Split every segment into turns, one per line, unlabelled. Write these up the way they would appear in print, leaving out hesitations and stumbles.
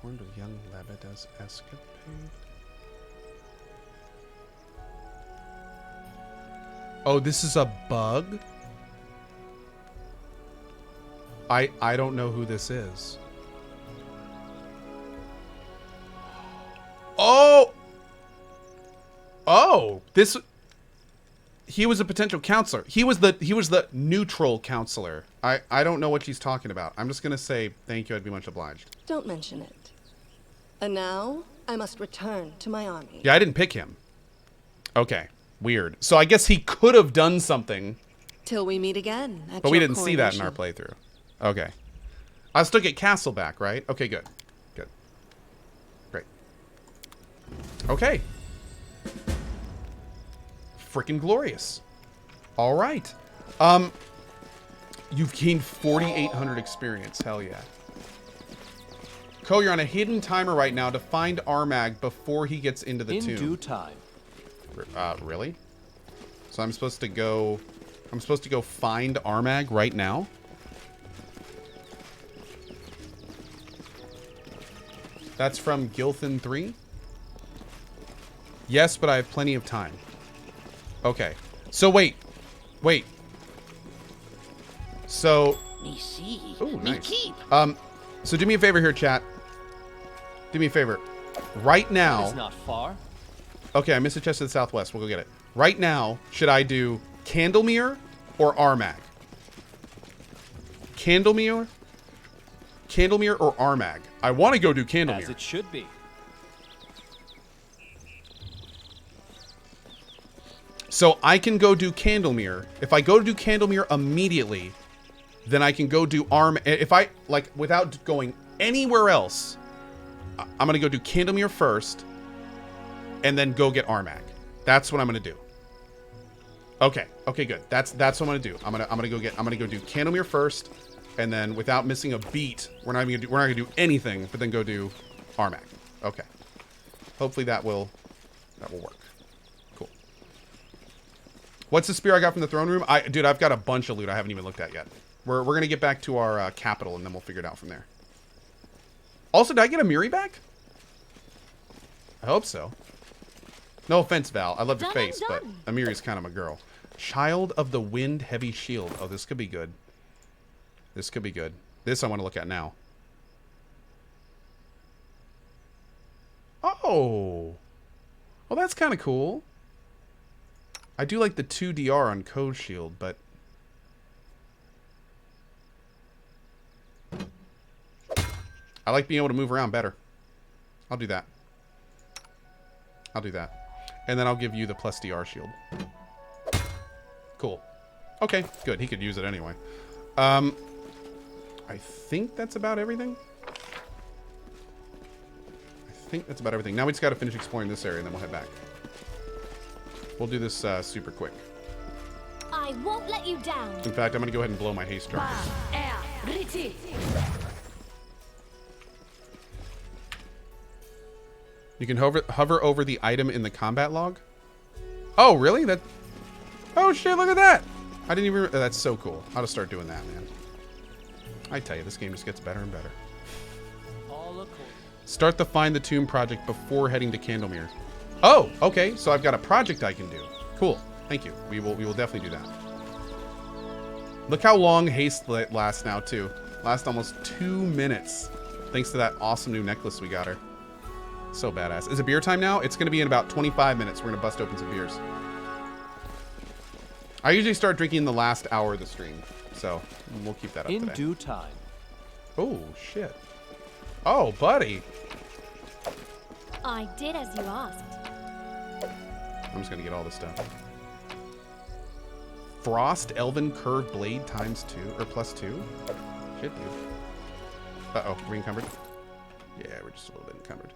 Transformed with young Lebede's escapade. Oh, this is a bug? I don't know who this is. Oh! Oh! This... He was a potential counselor. He was the neutral counselor. I don't know what she's talking about. I'm just gonna say thank you, I'd be much obliged.
Don't mention it. And now, I must return to my army.
Yeah, I didn't pick him. Okay. Weird. So I guess he could have done something.
Till we meet again at
But we
your
didn't see that in our
coronation.
playthrough. Okay. I'll still get Castle back, right? Okay, good. Good. Great. Okay. Freaking glorious. All right. You've gained 4,800 experience. Hell yeah. Ko, you're on a hidden timer right now to find Armag before he gets into the tomb.
In due time.
Really? So I'm supposed to go find Armag right now? That's from Gilthan 3? Yes, but I have plenty of time. Okay. So wait. So
Me see.
ooh,
Me
nice.
keep.
So do me a favor here, chat. Do me a favor. Right
It's
now.
not far.
Okay, I missed a chest to the southwest. We'll go get it. Right now, should I do Candlemere or Armag? Candlemere or Armag? I want to go do
As
Candlemere.
it should be.
So I can go do Candlemere. If I go do Candlemere immediately, then I can go do If I, like, without going anywhere else, I'm going to go do Candlemere first, and then go get Armag. That's what I'm going to do. Okay, good. That's what I'm going to do. I'm going to go do Candlemere first, and then without missing a beat, we're not going to do anything, but then go do Armag. Okay. Hopefully that will work. Cool. What's the spear I got from the throne room? Dude, I've got a bunch of loot I haven't even looked at yet. We're going to get back to our capital, and then we'll figure it out from there. Also, did I get a Miri back? I hope so. No offense, Val. I love your face, but Amiri's kind of a girl. Child of the Wind Heavy Shield. Oh, this could be good. This could be good. This I want to look at now. Oh. Well, that's kind of cool. I do like the 2 DR on Code Shield, but... I like being able to move around better. I'll do that. And then I'll give you the plus DR shield. Cool. Okay, good. He could use it anyway. I think that's about everything. Now we just got to finish exploring this area, and then we'll head back. We'll do this super quick.
I won't let you down.
In fact, I'm going to go ahead and blow my haste drum. You can hover over the item in the combat log. Oh, really? Oh, shit, look at that. I didn't even... That's so cool. I'll just start doing that, man. I tell you, this game just gets better and better. Start the Find the Tomb project before heading to Candlemere. Oh, okay. So I've got a project I can do. Cool. Thank you. We will definitely do that. Look how long haste lasts now, too. Lasts almost 2 minutes. Thanks to that awesome new necklace we got her. So badass. Is it beer time now? It's going to be in about 25 minutes. We're going to bust open some beers. I usually start drinking in the last hour of the stream. So we'll keep that up
In
today.
due time.
Oh, shit. Oh, buddy.
I did as you asked.
I'm just going to get all this stuff. Frost Elven Curved Blade times 2 or plus 2? Shit, dude. Uh-oh. We're encumbered? Yeah, we're just a little bit encumbered.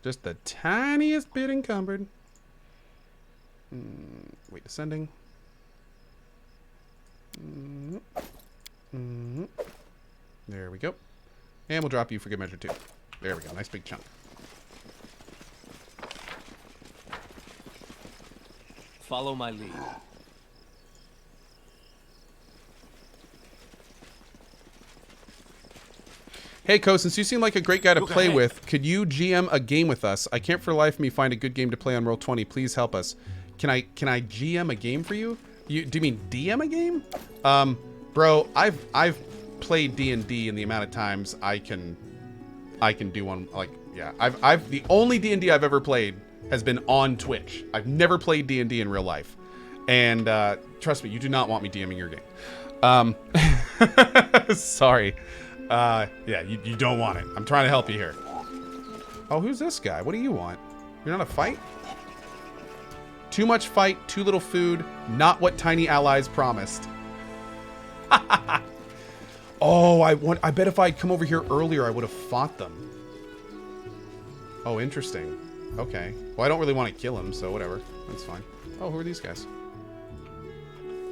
Just the tiniest bit encumbered. Wait, descending. There we go. And we'll drop you for good measure too. There we go. Nice big chunk.
Follow my lead.
Hey, Ko, since you seem like a great guy to
Look
play
ahead.
with, could you GM a game with us? I can't for the life of me find a good game to play on Roll20. Please help us. Can I GM a game for you? Do you mean DM a game? Bro, I've played D&D in the amount of times I can do one. Like, yeah, I've the only D&D I've ever played has been on Twitch. I've never played D&D in real life, and trust me, you do not want me DMing your game. Sorry. Yeah, you don't want it. I'm trying to help you here. Oh, who's this guy? What do you want? You're not a fight? Too much fight, too little food, not what tiny allies promised. Oh, I bet if I'd come over here earlier, I would have fought them. Oh, interesting. Okay. Well, I don't really want to kill him, so whatever. That's fine. Oh, who are these guys?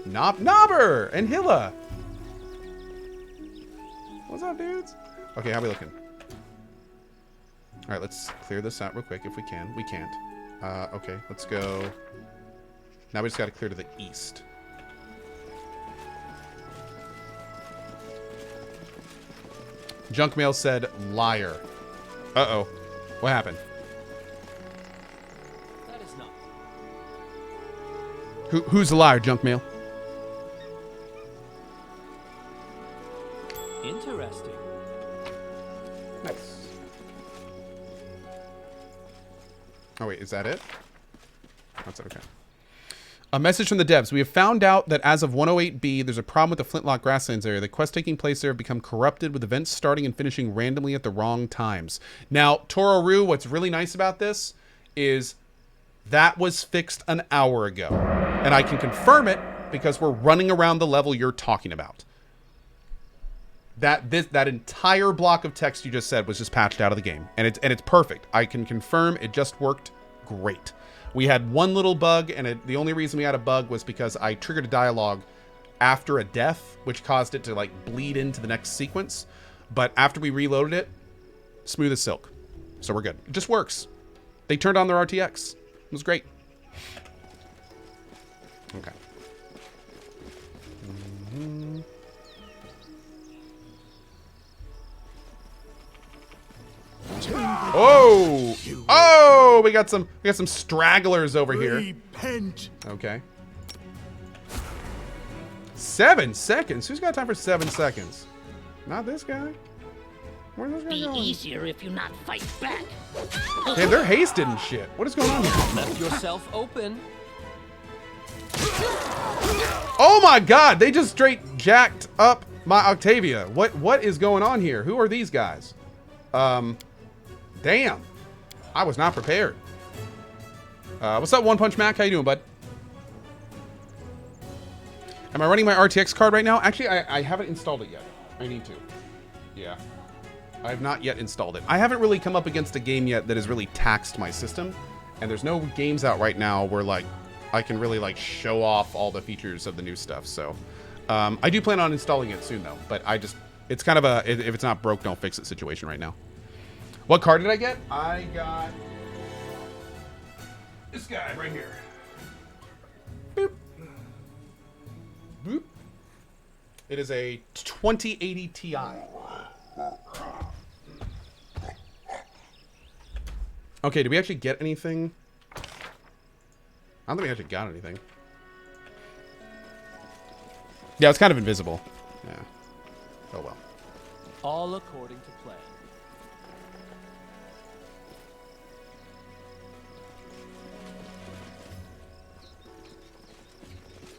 Nobber and Hilla. What's up, dudes? Okay, how we looking? All right, let's clear this out real quick if we can. We can't. Okay, let's go. Now we just got to clear to the east. Junk mail said liar. Uh-oh. What happened?
That is not.
Who's the liar, junk mail?
Interesting.
Nice. Oh, wait, is that it? That's okay. A message from the devs. We have found out that as of 108B, there's a problem with the Flintlock Grasslands area. The quests taking place there have become corrupted, with events starting and finishing randomly at the wrong times. Now, Tororu, what's really nice about this is that was fixed an hour ago. And I can confirm it because we're running around the level you're talking about. That entire block of text you just said was just patched out of the game. And it's perfect. I can confirm it just worked great. We had one little bug, and the only reason we had a bug was because I triggered a dialogue after a death, which caused it to like bleed into the next sequence. But after we reloaded it, smooth as silk. So we're good. It just works. They turned on their RTX. It was great. Okay. Oh! Oh! We got some stragglers over here.
Repent.
Okay. 7 seconds. Who's got time for 7 seconds? Not this guy. Where's this guy
Be
going?
easier if you not fight back.
Damn, they're hasted and shit. What is going on here?
Left yourself open.
Oh my god! They just straight jacked up my Octavia. What is going on here? Who are these guys? Damn. I was not prepared. What's up, One Punch Mac? How you doing, bud? Am I running my RTX card right now? Actually, I haven't installed it yet. I need to. Yeah. I have not yet installed it. I haven't really come up against a game yet that has really taxed my system. And there's no games out right now where, like, I can really, like, show off all the features of the new stuff. So, I do plan on installing it soon, though. But it's kind of a, if it's not broke, don't fix it situation right now. What card did I get? I got this guy right here. Boop. Boop. It is a 2080 Ti. Okay, did we actually get anything? I don't think we actually got anything. Yeah, it's kind of invisible. Yeah. Oh well.
All according to plan.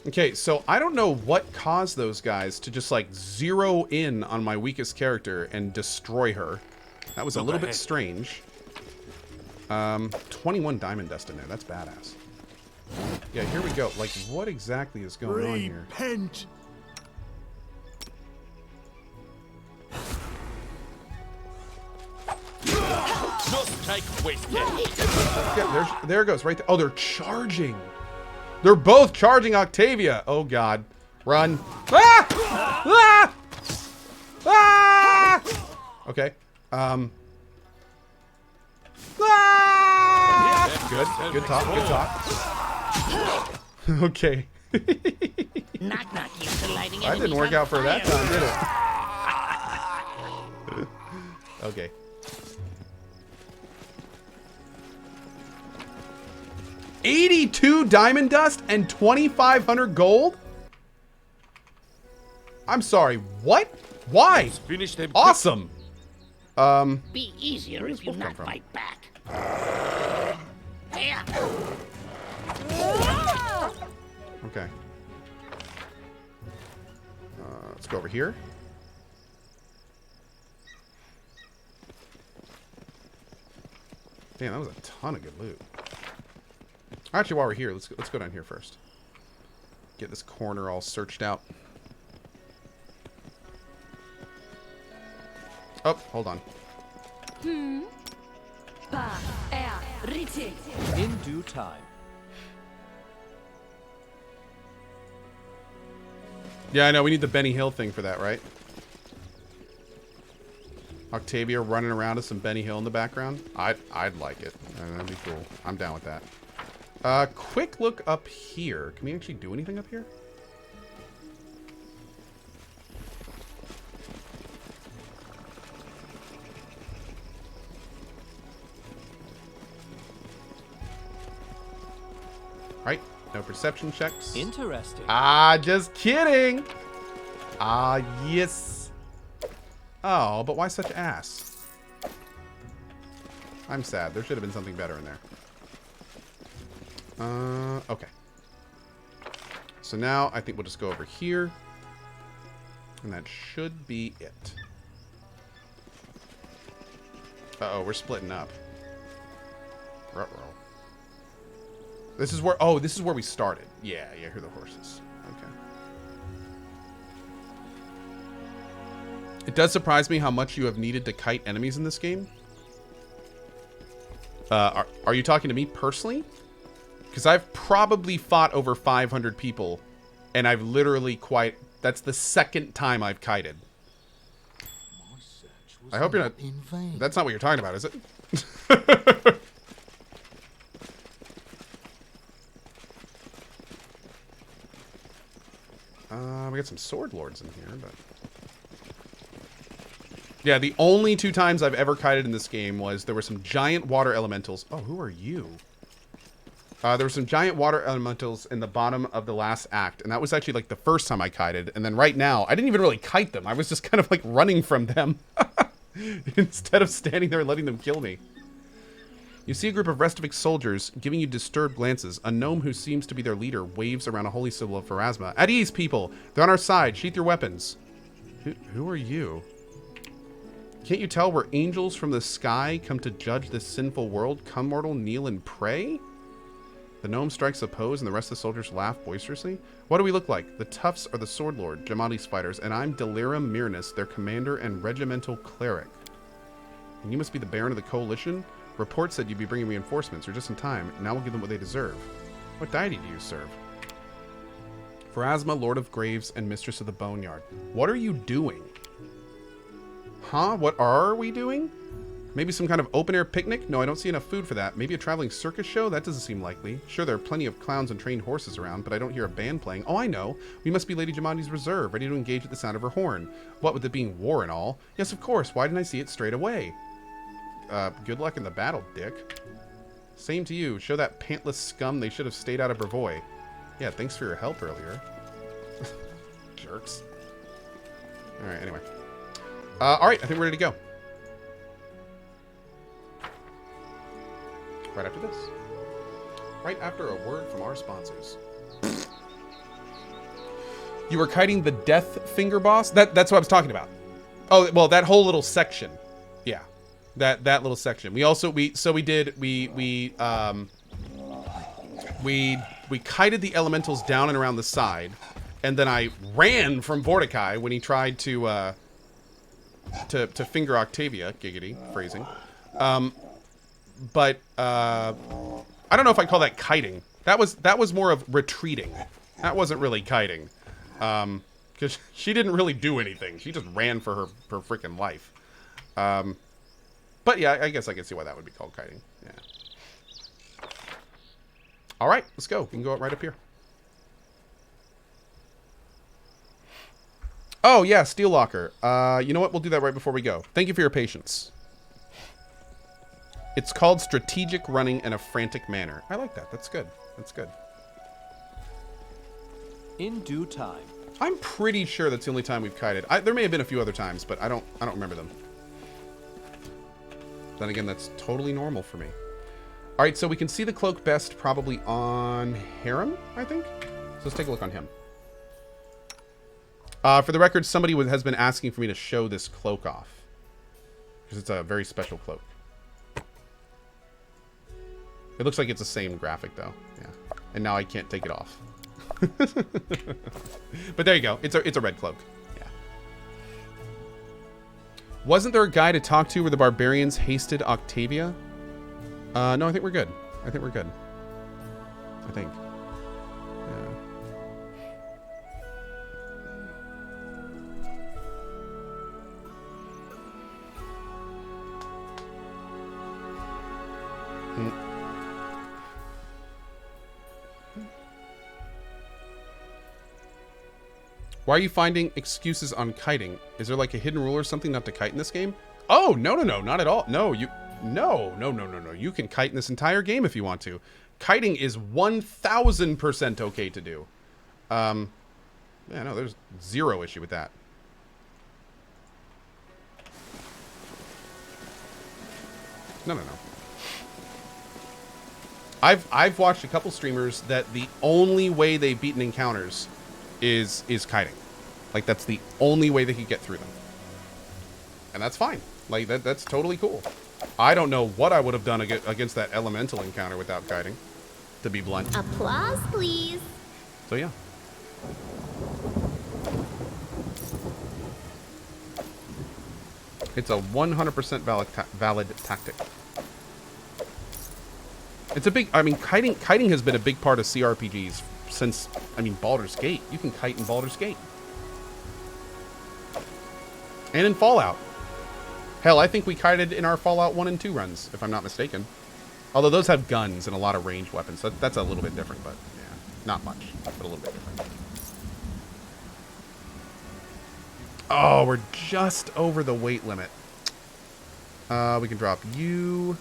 Okay, so I don't know what caused those guys to just like zero in on my weakest character and destroy her. That was a little bit strange. 21 diamond dust in there. That's badass. Yeah, here we go. Like, what exactly is going on here?
Repent.
No strike wasted.
Yeah, there it goes right there. Oh, they're charging. They're both charging Octavia. Oh god. Run. Ah! Ah! Ah! Okay. Ah! Good. Good talk. Good talk. Okay.
Knock knock used to lighting
That didn't work out for that time, did it? Okay. $82 diamond dust and 2,500 gold? I'm sorry, what? Why?
Finish them.
Awesome.
Be easier if you
wolf
not
come from?
fight back. Here.
Okay. Let's go over here. Damn, that was a ton of good loot. Actually, while we're here, let's go down here first. Get this corner all searched out. Oh, hold on.
In due time.
Yeah, I know. We need the Benny Hill thing for that, right? Octavia running around with some Benny Hill in the background. I'd like it. That'd be cool. I'm down with that. Quick look up here. Can we actually do anything up here? Right. No perception checks.
Interesting.
Ah, just kidding. Ah, yes. Oh, but why such ass? I'm sad. There should have been something better in there. Okay. So now I think we'll just go over here. And that should be it. Uh-oh, we're splitting up. Ruh-roh. This is where... Oh, this is where we started. Yeah, here are the horses. Okay. It does surprise me how much you have needed to kite enemies in this game. Are you talking to me personally? Because I've probably fought over 500 people, and I've literally quite... That's the second time I've kited. I hope you're not... That's not what you're talking about, is it? We got some sword lords in here, but... Yeah, the only 2 times I've ever kited in this game was there were some giant water elementals. Oh, who are you? There were some giant water elementals in the bottom of the last act, and that was actually like the first time I kited. And then right now, I didn't even really kite them. I was just kind of like running from them instead of standing there and letting them kill me. You see a group of Restovic soldiers giving you disturbed glances. A gnome who seems to be their leader waves around a holy symbol of Pharasma. At ease, people! They're on our side. Sheath your weapons. Who are you? Can't you tell we're angels from the sky come to judge this sinful world? Come, mortal, kneel and pray? The gnome strikes a pose and the rest of the soldiers laugh boisterously. What do we look like? The toughs are the sword lord, Jamadi's fighters, and I'm Delirum Mirnus, their commander and regimental cleric. And you must be the Baron of the Coalition? Reports said you'd be bringing reinforcements. You're just in time. Now we'll give them what they deserve. What deity do you serve? Pharasma, Lord of Graves, and Mistress of the Boneyard. What are you doing? Huh? What are we doing? Maybe some kind of open-air picnic? No, I don't see enough food for that. Maybe a traveling circus show? That doesn't seem likely. Sure, there are plenty of clowns and trained horses around, but I don't hear a band playing. Oh, I know. We must be Lady Jamadi's reserve, ready to engage at the sound of her horn. What with it being war and all? Yes, of course. Why didn't I see it straight away? Good luck in the battle, dick. Same to you. Show that pantless scum they should have stayed out of Brevoy. Yeah, thanks for your help earlier. Jerks. Alright, anyway. Alright, I think we're ready to go. Right after this. Right after a word from our sponsors. You were kiting the Death Finger boss? That's what I was talking about. Oh, well, that whole little section. Yeah. That little section. We kited the elementals down and around the side, and then I ran from Vorticai when he tried to finger Octavia, giggity, phrasing. But I don't know if I call that kiting. That was more of retreating. That wasn't really kiting. Because she didn't really do anything. She just ran for her freaking life. But yeah, I guess I can see why that would be called kiting. Yeah. All right, let's go. We can go right up here. Oh yeah, Steel Locker. You know what? We'll do that right before we go. Thank you for your patience. It's called strategic running in a frantic manner. I like that. That's good. That's good.
In due time.
I'm pretty sure that's the only time we've kited. There may have been a few other times, but I don't remember them. Then again, that's totally normal for me. All right, so we can see the cloak best probably on Harem, I think. So let's take a look on him. For the record, somebody has been asking for me to show this cloak off. Because it's a very special cloak. It looks like it's the same graphic, though. Yeah. And now I can't take it off. But there you go. It's a red cloak. Yeah. Wasn't there a guy to talk to where the barbarians hasted Octavia? No, I think we're good. I think we're good. I think. Yeah. Why are you finding excuses on kiting? Is there like a hidden rule or something not to kite in this game? Oh, no, not at all. No, no. You can kite in this entire game if you want to. Kiting is 1000% okay to do. Yeah, no, there's zero issue with that. No. I've watched a couple streamers that the only way they've beaten encounters is kiting. Like, that's the only way they can get through them. And that's fine. Like, that's totally cool. I don't know what I would have done against that elemental encounter without kiting, to be blunt.
Applause, please.
So, yeah. It's a 100% valid tactic. It's a big... I mean, kiting has been a big part of CRPGs since, I mean, Baldur's Gate. You can kite in Baldur's Gate. And in Fallout. Hell, I think we kited in our Fallout 1 and 2 runs, if I'm not mistaken. Although those have guns and a lot of ranged weapons. So that's a little bit different, but yeah, not much, but a little bit different. Oh, we're just over the weight limit. We can drop you.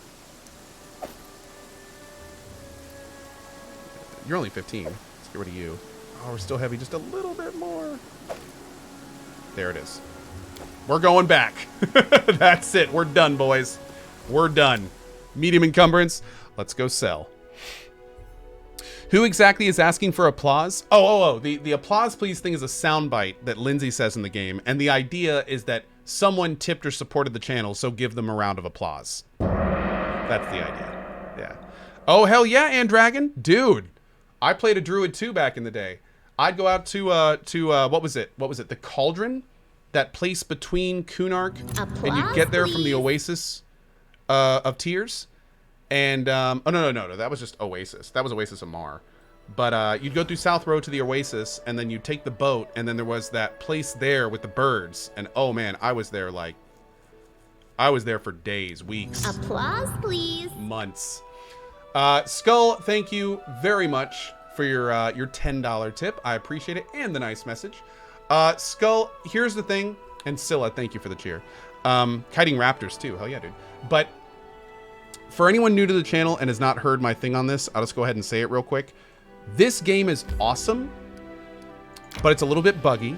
You're only 15. Let's get rid of you. Oh, we're still heavy just a little bit more. There it is. We're going back. That's it. We're done, boys. We're done. Medium encumbrance. Let's go sell. Who exactly is asking for applause? Oh. The applause please thing is a soundbite that Lindsay says in the game. And the idea is that someone tipped or supported the channel, so give them a round of applause. That's the idea. Yeah. Oh, hell yeah, Andragon. Dude. I played a druid too back in the day. I'd go out to what was it? The Cauldron? That place between Kunark, and you get there from the Oasis of Tears. And, oh, no, that was just Oasis. That was Oasis of Mar. But you'd go through South Road to the Oasis, and then you'd take the boat, and then there was that place there with the birds. And, oh, man, I was there for days, weeks.
Applause, please.
Months. Skull, thank you very much for your $10 tip. I appreciate it, and the nice message. Skull, here's the thing, and Scylla, thank you for the cheer. Kiting raptors too, hell yeah, dude. But for anyone new to the channel and has not heard my thing on this, I'll just go ahead and say it real quick. This game is awesome, but it's a little bit buggy.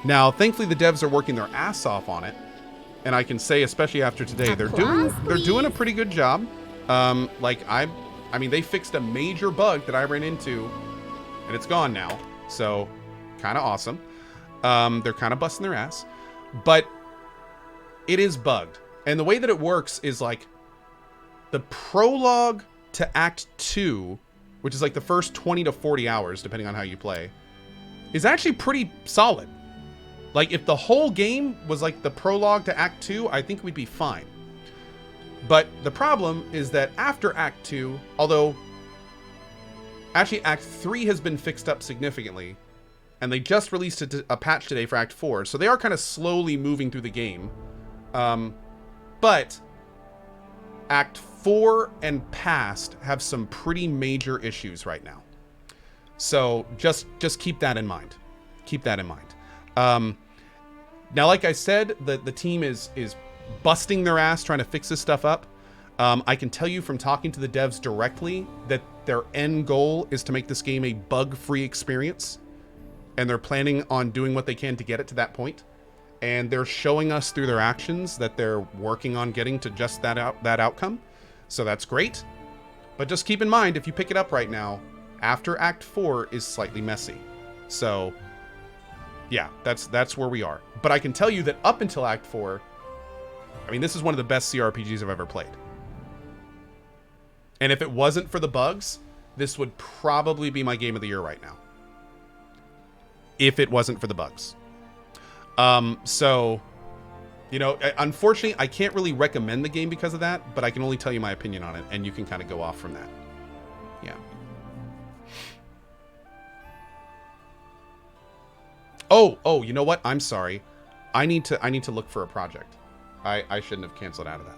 Now, thankfully, the devs are working their ass off on it, and I can say, especially after today, they're doing a pretty good job. I mean, they fixed a major bug that I ran into, and it's gone now. So, kind of awesome. They're kind of busting their ass, but it is bugged. And the way that it works is like the prologue to Act 2, which is like the first 20 to 40 hours, depending on how you play, is actually pretty solid. Like, if the whole game was like the prologue to Act 2, I think we'd be fine. But the problem is that after Act 2, although actually Act 3 has been fixed up significantly, and they just released a patch today for Act 4, so they are kind of slowly moving through the game. But Act 4 and past have some pretty major issues right now. So just keep that in mind. Keep that in mind. Now, like I said, the team is busting their ass trying to fix this stuff up. I can tell you from talking to the devs directly that their end goal is to make this game a bug-free experience. And they're planning on doing what they can to get it to that point. And they're showing us through their actions that they're working on getting to just that outcome. So that's great. But just keep in mind, if you pick it up right now, after Act 4 is slightly messy. So, yeah, that's where we are. But I can tell you that up until Act 4, I mean, this is one of the best CRPGs I've ever played. And if it wasn't for the bugs, this would probably be my game of the year right now. If it wasn't for the bugs. So, you know, unfortunately, I can't really recommend the game because of that, but I can only tell you my opinion on it, and you can kind of go off from that. Yeah. Oh, you know what? I'm sorry. I need to look for a project. I shouldn't have canceled out of that.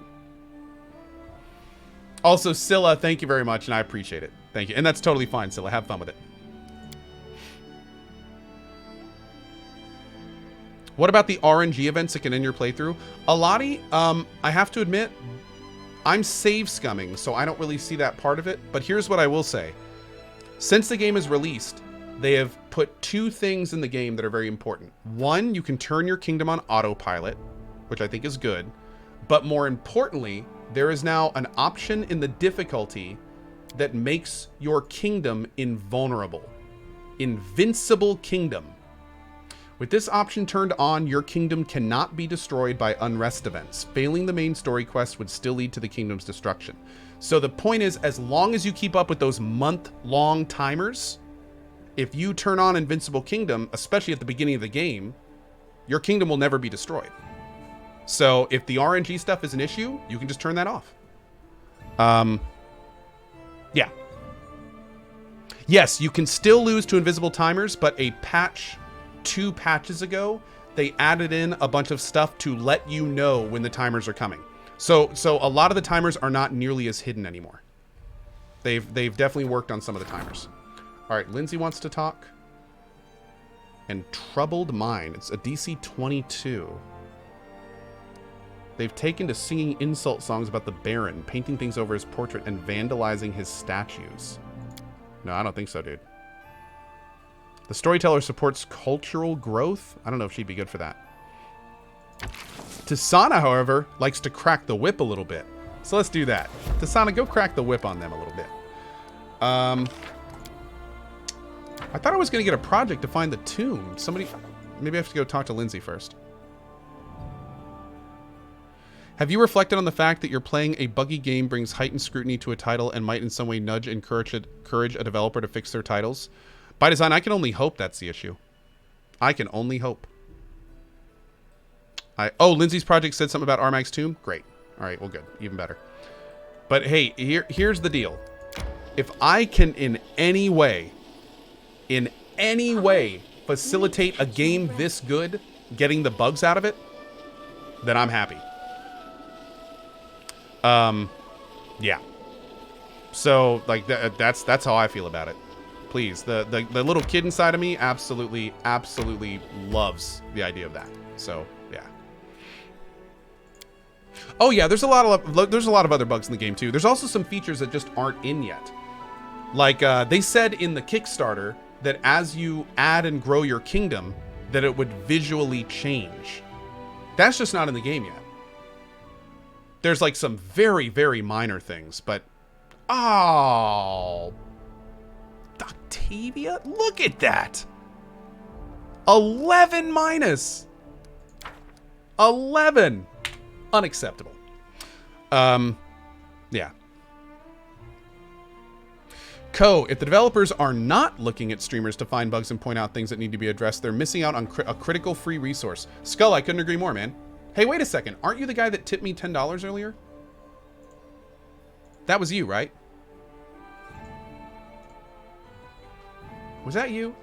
Also, Scylla, thank you very much, and I appreciate it. Thank you. And that's totally fine, Scylla. Have fun with it. What about the RNG events that can end your playthrough? Alati, I have to admit, I'm save scumming, so I don't really see that part of it. But here's what I will say. Since the game is released, they have put two things in the game that are very important. One, you can turn your kingdom on autopilot, which I think is good. But more importantly, there is now an option in the difficulty that makes your kingdom invulnerable. Invincible kingdom. With this option turned on, your kingdom cannot be destroyed by unrest events. Failing the main story quest would still lead to the kingdom's destruction. So the point is, as long as you keep up with those month-long timers, if you turn on Invincible Kingdom, especially at the beginning of the game, your kingdom will never be destroyed. So if the RNG stuff is an issue, you can just turn that off. Yeah. Yes, you can still lose to invisible timers, but a patch 2 patches ago, they added in a bunch of stuff to let you know when the timers are coming. So a lot of the timers are not nearly as hidden anymore. They've definitely worked on some of the timers. All right, Lindsay wants to talk. And Troubled Mind. It's a DC 22. They've taken to singing insult songs about the Baron, painting things over his portrait, and vandalizing his statues. No, I don't think so, dude. The storyteller supports cultural growth. I don't know if she'd be good for that. Tasana, however, likes to crack the whip a little bit. So let's do that. Tasana, go crack the whip on them a little bit. I thought I was going to get a project to find the tomb. Somebody... Maybe I have to go talk to Lindsay first. Have you reflected on the fact that you're playing a buggy game brings heightened scrutiny to a title and might in some way nudge and encourage a developer to fix their titles? By design, I can only hope that's the issue. I can only hope. Oh, Lindsay's project said something about Armag's tomb? Great. All right, well, good. Even better. But hey, here's the deal. If I can in any way facilitate a game this good, getting the bugs out of it, then I'm happy. Yeah. So, like, that's how I feel about it. Please, the little kid inside of me absolutely loves the idea of that. So, yeah. Oh yeah, there's a lot of other bugs in the game too. There's also some features that just aren't in yet. Like they said in the Kickstarter that as you add and grow your kingdom, that it would visually change. That's just not in the game yet. There's like some very, very minor things, but oh, Octavia, look at that. 11 minus. 11. Unacceptable. Yeah. If the developers are not looking at streamers to find bugs and point out things that need to be addressed, they're missing out on a critical free resource. Skull, I couldn't agree more, man. Hey, wait a second. Aren't you the guy that tipped me $10 earlier? That was you, right? Was that you?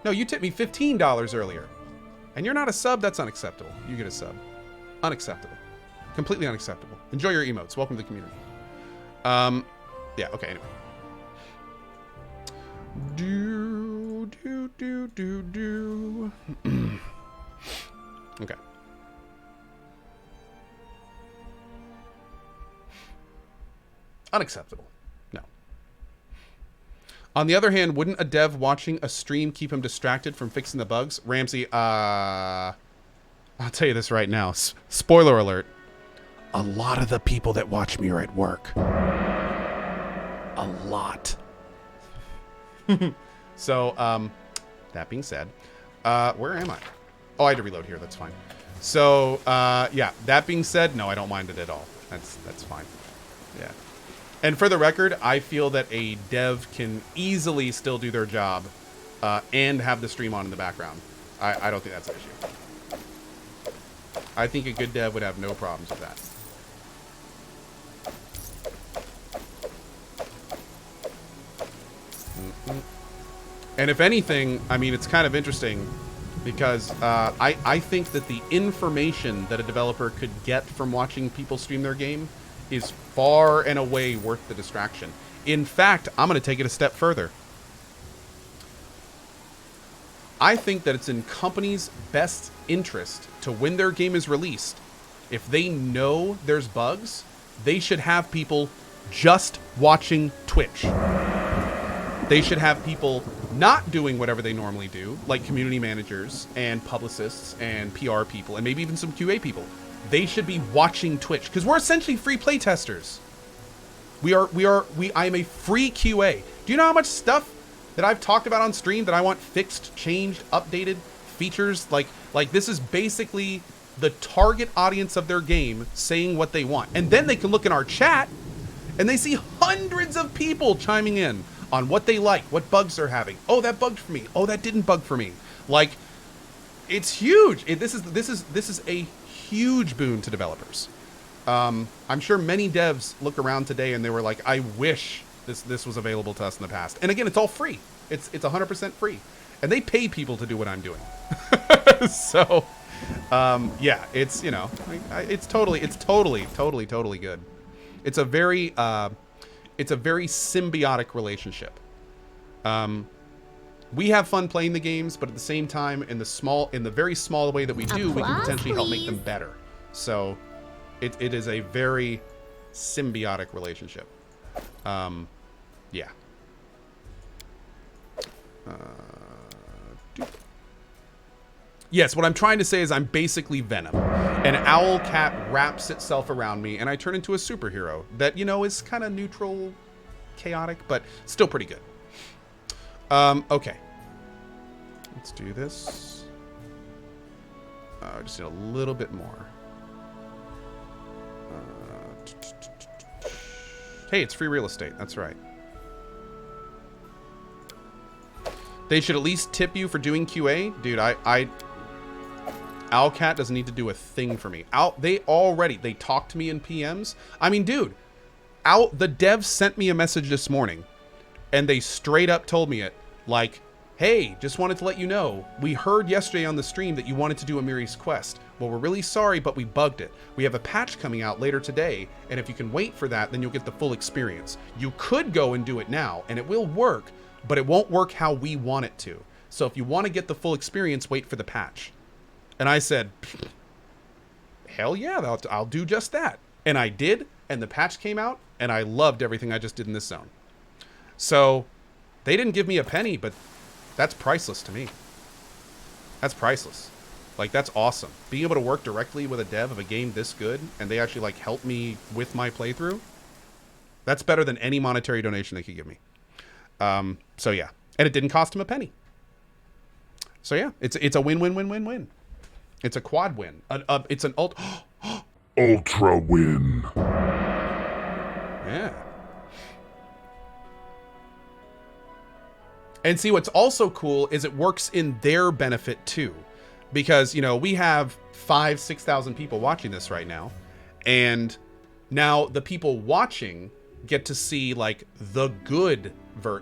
No, you tipped me $15 earlier. And you're not a sub? That's unacceptable. You get a sub. Unacceptable. Completely unacceptable. Enjoy your emotes. Welcome to the community. Yeah, okay, anyway. Okay. Unacceptable. No. On the other hand, wouldn't a dev watching a stream keep him distracted from fixing the bugs? Ramsey, I'll tell you this right now. Spoiler alert. A lot of the people that watch me are at work. A lot. So, that being said, where am I? Oh, I had to reload here. That's fine. So, yeah, that being said, no, I don't mind it at all. That's fine. Yeah. And for the record, I feel that a dev can easily still do their job and have the stream on in the background. I don't think that's an issue. I think a good dev would have no problems with that. And if anything, I mean, it's kind of interesting because I think that the information that a developer could get from watching people stream their game is far and away worth the distraction. In fact, I'm going to take it a step further. I think that it's in companies' best interest to, when their game is released, if they know there's bugs, they should have people just watching Twitch. They should have people not doing whatever they normally do, like community managers and publicists and PR people and maybe even some QA people. They should be watching Twitch because we're essentially free play testers. I am a free QA. Do you know how much stuff that I've talked about on stream that I want fixed, changed, updated, features? Like this is basically the target audience of their game saying what they want. And then they can look in our chat and they see hundreds of people chiming in on what they like, what bugs they're having. Oh, that bugged for me. Oh, that didn't bug for me. Like, it's huge. This is a huge boon to developers. I'm sure many devs look around today and they were like, I wish this was available to us in the past. And again, it's all free. It's 100% free. And they pay people to do what I'm doing. So, yeah, it's, you know, it's totally good. It's a very symbiotic relationship. We have fun playing the games, but at the same time, in the very small way that we do, we can potentially help make them better. So it is a very symbiotic relationship. Yeah. Yes, what I'm trying to say is I'm basically Venom. An owl cat wraps itself around me, and I turn into a superhero that, you know, is kind of neutral, chaotic, but still pretty good. Okay. Let's do this. Just need a little bit more. Hey, it's free real estate. That's right. They should at least tip you for doing QA. Dude, Owlcat doesn't need to do a thing for me. They talk to me in PMs. I mean, dude, the devs sent me a message this morning and they straight up told me it like, hey, just wanted to let you know, we heard yesterday on the stream that you wanted to do a Miri's quest. Well, we're really sorry, but we bugged it. We have a patch coming out later today, and if you can wait for that, then you'll get the full experience. You could go and do it now, and it will work, but it won't work how we want it to. So if you want to get the full experience, wait for the patch. And I said, hell yeah, I'll do just that. And I did, and the patch came out, and I loved everything I just did in this zone. So they didn't give me a penny, but that's priceless to me. That's priceless. Like, that's awesome. Being able to work directly with a dev of a game this good, and they actually, like, help me with my playthrough, that's better than any monetary donation they could give me. So, yeah. And it didn't cost him a penny. So, yeah. It's a win-win-win-win-win. It's a quad win. It's an
ultra win.
Yeah. And see, what's also cool is it works in their benefit too. Because, you know, we have 5,000-6,000 people watching this right now. And now the people watching get to see, like, the good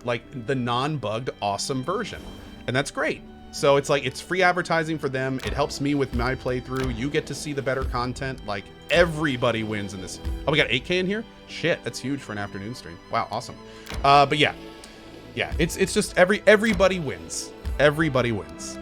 like the non-bugged awesome version. And that's great. So it's like, it's free advertising for them. It helps me with my playthrough. You get to see the better content. Like, everybody wins in this. Oh, we got 8K in here? Shit, that's huge for an afternoon stream. Wow, awesome. But yeah. Yeah, it's just everybody wins. Everybody wins.